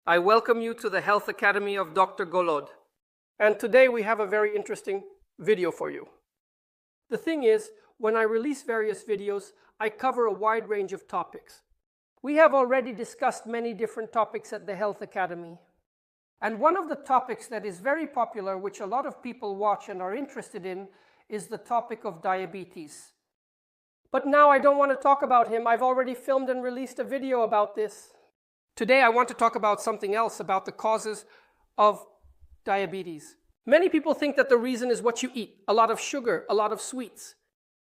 I welcome you to the Health Academy of Dr. Golod. And today we have a very interesting video for you. The thing is, when I release various videos, I cover a wide range of topics. We have already discussed many different topics at the Health Academy. And one of the topics that is very popular, which a lot of people watch and are interested in, is the topic of diabetes. But now I don't want to talk about him. I've already filmed and released a video about this. Today I want to talk about something else, about the causes of diabetes. Many people think that the reason is what you eat, a lot of sugar, a lot of sweets.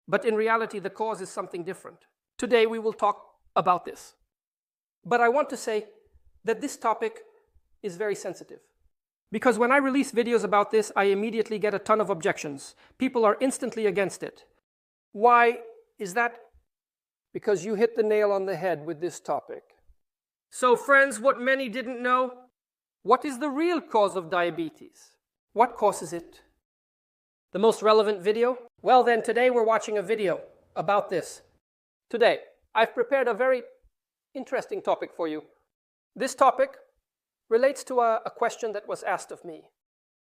But in reality, the cause is something different. Today we will talk about this. But I want to say that this topic is very sensitive. Because when I release videos about this, I immediately get a ton of objections. People are instantly against it. Why is that? Because you hit the nail on the head with this topic. So friends, what many didn't know, what is the real cause of diabetes? What causes it? The most relevant video? Well then, today we're watching a video about this. Today, I've prepared a very interesting topic for you. This topic relates to a question that was asked of me.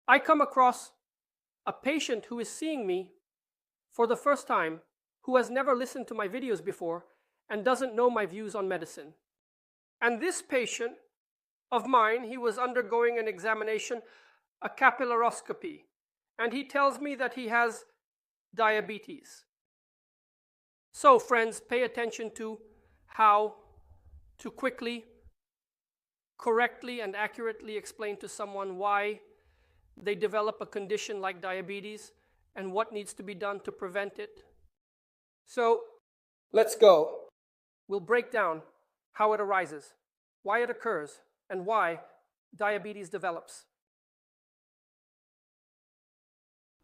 I come across a patient who is seeing me for the first time, who has never listened to my videos before and doesn't know my views on medicine. And this patient of mine, he was undergoing an examination, a capillaroscopy, and he tells me that he has diabetes. So friends, pay attention to how to quickly, correctly, and accurately explain to someone why they develop a condition like diabetes and what needs to be done to prevent it. So let's go. We'll break down how it arises, why it occurs, and why diabetes develops.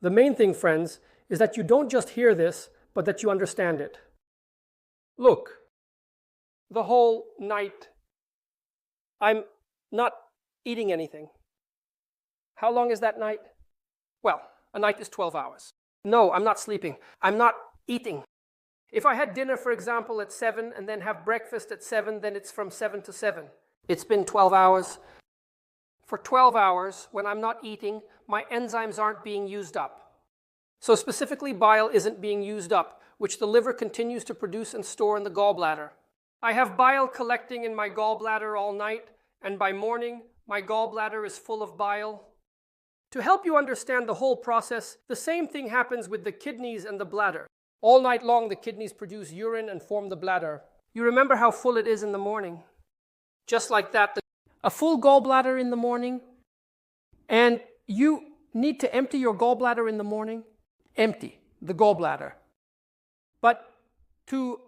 The main thing, friends, is that you don't just hear this, but that you understand it. Look, the whole night, I'm not eating anything. How long is that night? Well, a night is 12 hours. No, I'm not sleeping. I'm not eating. If I had dinner, for example, at 7 and then have breakfast at 7, then it's from 7 to 7. It's been 12 hours. For 12 hours, when I'm not eating, my enzymes aren't being used up. So specifically, bile isn't being used up, which the liver continues to produce and store in the gallbladder. I have bile collecting in my gallbladder all night, and by morning, my gallbladder is full of bile. To help you understand the whole process, the same thing happens with the kidneys and the bladder. All night long, the kidneys produce urine and form the bladder. You remember how full it is in the morning. Just like that, a full gallbladder in the morning, and you need to empty your gallbladder in the morning. Empty the gallbladder. But to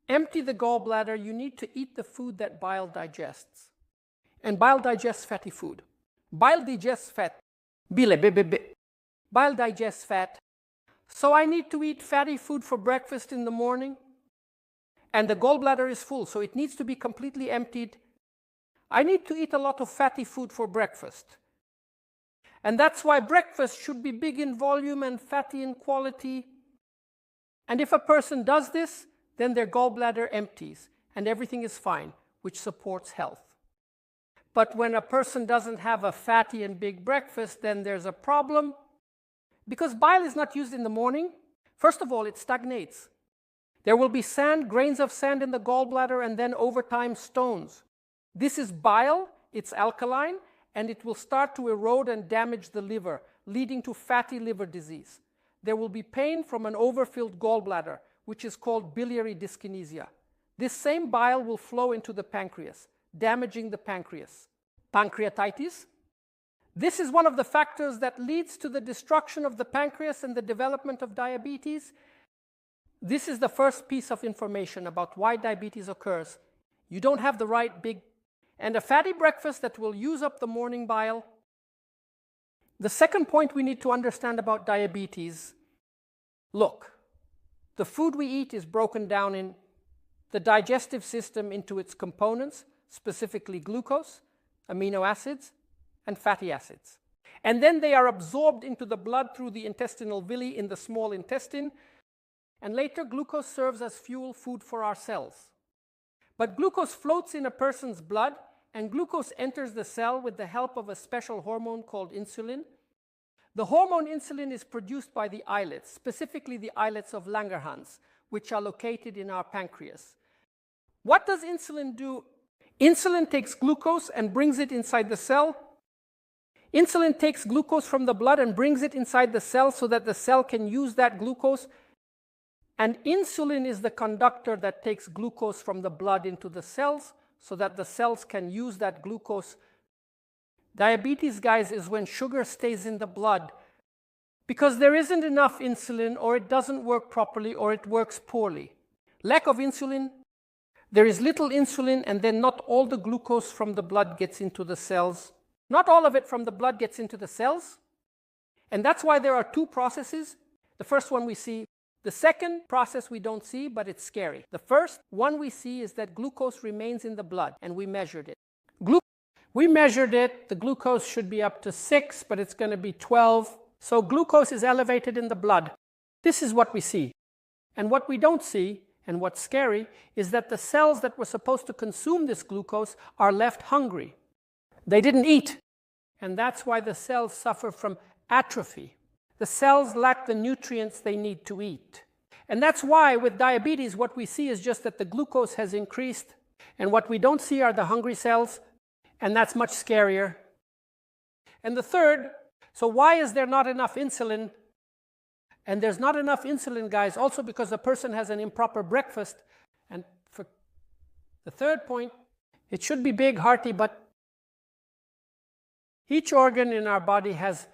empty the gallbladder, you need to eat the food that bile digests. And bile digests fatty food. Bile digests fat. Bile digests fat. So I need to eat fatty food for breakfast in the morning, and the gallbladder is full, so it needs to be completely emptied. I need to eat a lot of fatty food for breakfast. And that's why breakfast should be big in volume and fatty in quality. And if a person does this, then their gallbladder empties, and everything is fine, which supports health. But when a person doesn't have a fatty and big breakfast, then there's a problem. Because bile is not used in the morning, first of all, it stagnates. There will be sand, grains of sand in the gallbladder, and then over time, stones. This is bile, it's alkaline, and it will start to erode and damage the liver, leading to fatty liver disease. There will be pain from an overfilled gallbladder, which is called biliary dyskinesia. This same bile will flow into the pancreas, damaging the pancreas. Pancreatitis. This is one of the factors that leads to the destruction of the pancreas and the development of diabetes. This is the first piece of information about why diabetes occurs. You don't have the right big and a fatty breakfast that will use up the morning bile. The second point we need to understand about diabetes, look, the food we eat is broken down in the digestive system into its components, specifically glucose, amino acids, and fatty acids. And then they are absorbed into the blood through the intestinal villi in the small intestine, and later glucose serves as fuel food for our cells. But glucose floats in a person's blood and glucose enters the cell with the help of a special hormone called insulin. The hormone insulin is produced by the islets, specifically the islets of Langerhans, which are located in our pancreas. What does insulin do? Insulin takes glucose and brings it inside the cell. Insulin takes glucose from the blood and brings it inside the cell so that the cell can use that glucose. And insulin is the conductor that takes glucose from the blood into the cells so that the cells can use that glucose. Diabetes, guys, is when sugar stays in the blood because there isn't enough insulin, or it doesn't work properly, or it works poorly. Lack of insulin, there is little insulin, and then not all the glucose from the blood gets into the cells. Not all of it from the blood gets into the cells. And that's why there are two processes. The first one we see. The second process we don't see, but it's scary. The first one we see is that glucose remains in the blood, and we measured it. We measured it. The glucose should be up to 6, but it's going to be 12. So glucose is elevated in the blood. This is what we see. And what we don't see, and what's scary, is that the cells that were supposed to consume this glucose are left hungry. They didn't eat. And that's why the cells suffer from atrophy. The cells lack the nutrients they need to eat. And that's why with diabetes, what we see is just that the glucose has increased, and what we don't see are the hungry cells, and that's much scarier. And the third, so why is there not enough insulin? And there's not enough insulin, guys, also because the person has an improper breakfast. And for the third point, it should be big, hearty, but each organ in our body has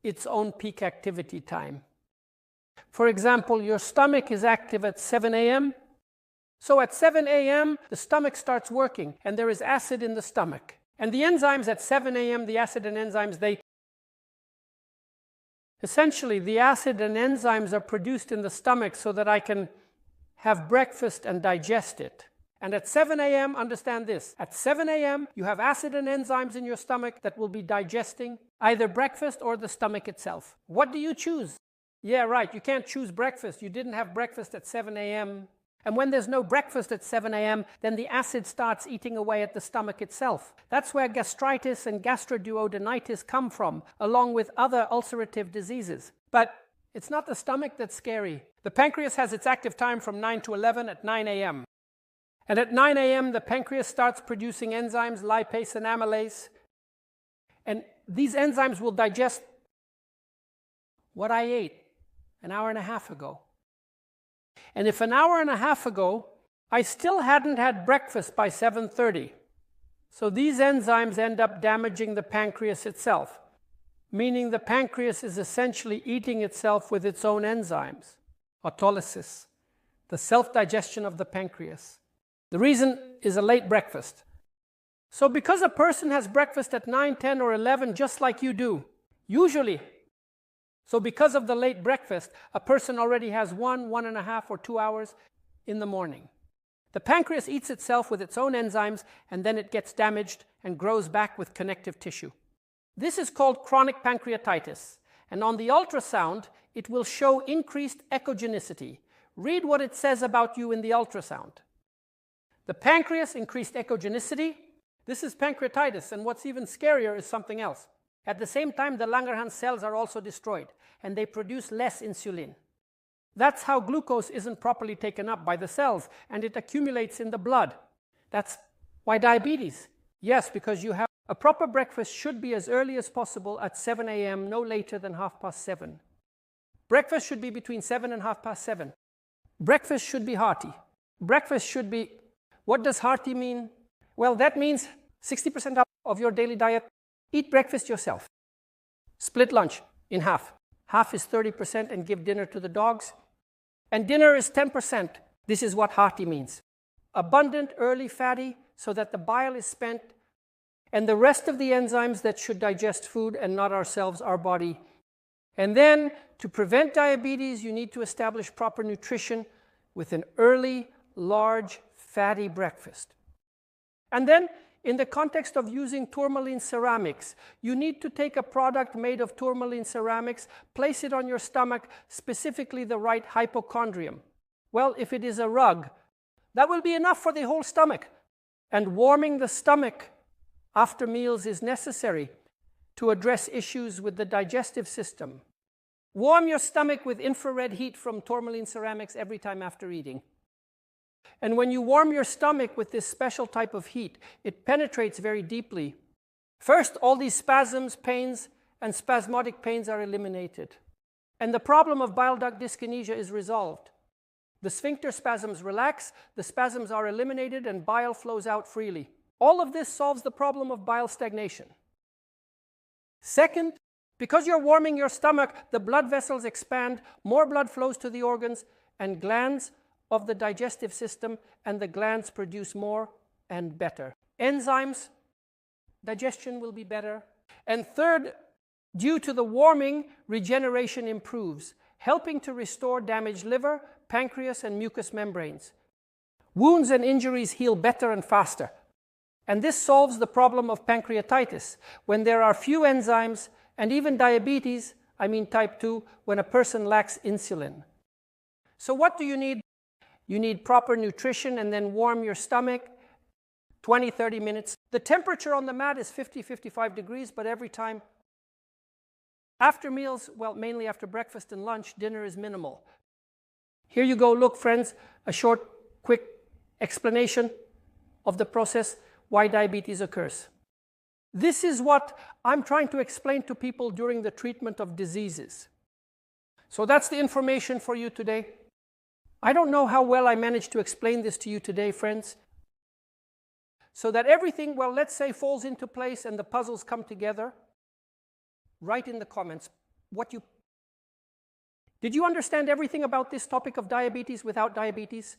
its own peak activity time. For example, your stomach is active at 7 a.m. So at 7 a.m., the stomach starts working, and there is acid in the stomach. And the enzymes at 7 a.m., the acid and enzymes, essentially, the acid and enzymes are produced in the stomach so that I can have breakfast and digest it. And at 7 a.m., understand this, at 7 a.m., you have acid and enzymes in your stomach that will be digesting either breakfast or the stomach itself. What do you choose? Yeah, right, you can't choose breakfast. You didn't have breakfast at 7 a.m. And when there's no breakfast at 7 a.m., then the acid starts eating away at the stomach itself. That's where gastritis and gastroduodenitis come from, along with other ulcerative diseases. But it's not the stomach that's scary. The pancreas has its active time from 9 to 11 at 9 a.m. And at 9 a.m., the pancreas starts producing enzymes, lipase and amylase. And these enzymes will digest what I ate an hour and a half ago. And if an hour and a half ago, I still hadn't had breakfast by 7:30, so these enzymes end up damaging the pancreas itself, meaning the pancreas is essentially eating itself with its own enzymes. Autolysis, the self-digestion of the pancreas. The reason is a late breakfast. So because a person has breakfast at 9, 10, or 11, just like you do, usually, so because of the late breakfast, a person already has 1.5, or 2 hours in the morning. The pancreas eats itself with its own enzymes, and then it gets damaged and grows back with connective tissue. This is called chronic pancreatitis, and on the ultrasound, it will show increased echogenicity. Read what it says about you in the ultrasound. The pancreas increased echogenicity. This is pancreatitis, and what's even scarier is something else. At the same time, the Langerhans cells are also destroyed, and they produce less insulin. That's how glucose isn't properly taken up by the cells, and it accumulates in the blood. That's why diabetes. Yes, because you have a proper breakfast should be as early as possible at 7 a.m., no later than 7:30. Breakfast should be between 7 and 7:30. Breakfast should be hearty. Breakfast should be, what does hearty mean? Well, that means 60% of your daily diet. Eat breakfast yourself. Split lunch in half. Half is 30% and give dinner to the dogs. And dinner is 10%. This is what hearty means. Abundant, early, fatty, so that the bile is spent, and the rest of the enzymes that should digest food and not ourselves, our body. And then, to prevent diabetes, you need to establish proper nutrition with an early, large, fatty breakfast. And then, in the context of using tourmaline ceramics, you need to take a product made of tourmaline ceramics, place it on your stomach, specifically the right hypochondrium. Well, if it is a rug, that will be enough for the whole stomach. And warming the stomach after meals is necessary to address issues with the digestive system. Warm your stomach with infrared heat from tourmaline ceramics every time after eating. And when you warm your stomach with this special type of heat, it penetrates very deeply. First, all these spasms, pains, and spasmodic pains are eliminated. And the problem of bile duct dyskinesia is resolved. The sphincter spasms relax, the spasms are eliminated, and bile flows out freely. All of this solves the problem of bile stagnation. Second, because you're warming your stomach, the blood vessels expand, more blood flows to the organs and glands of the digestive system, and the glands produce more and better enzymes. Digestion will be better. And third, due to the warming, regeneration improves, helping to restore damaged liver, pancreas, and mucous membranes. Wounds and injuries heal better and faster. And this solves the problem of pancreatitis, when there are few enzymes, and even diabetes, I mean type 2, when a person lacks insulin. So what do you need? You need proper nutrition, and then warm your stomach 20-30 minutes. The temperature on the mat is 50-55 degrees, but every time after meals, well, mainly after breakfast and lunch, dinner is minimal. Here you go. Look, friends, a short, quick explanation of the process, why diabetes occurs. This is what I'm trying to explain to people during the treatment of diseases. So that's the information for you today. I don't know how well I managed to explain this to you today, friends. So that everything, well, let's say, falls into place and the puzzles come together. Write in the comments did you understand everything about this topic of diabetes without diabetes?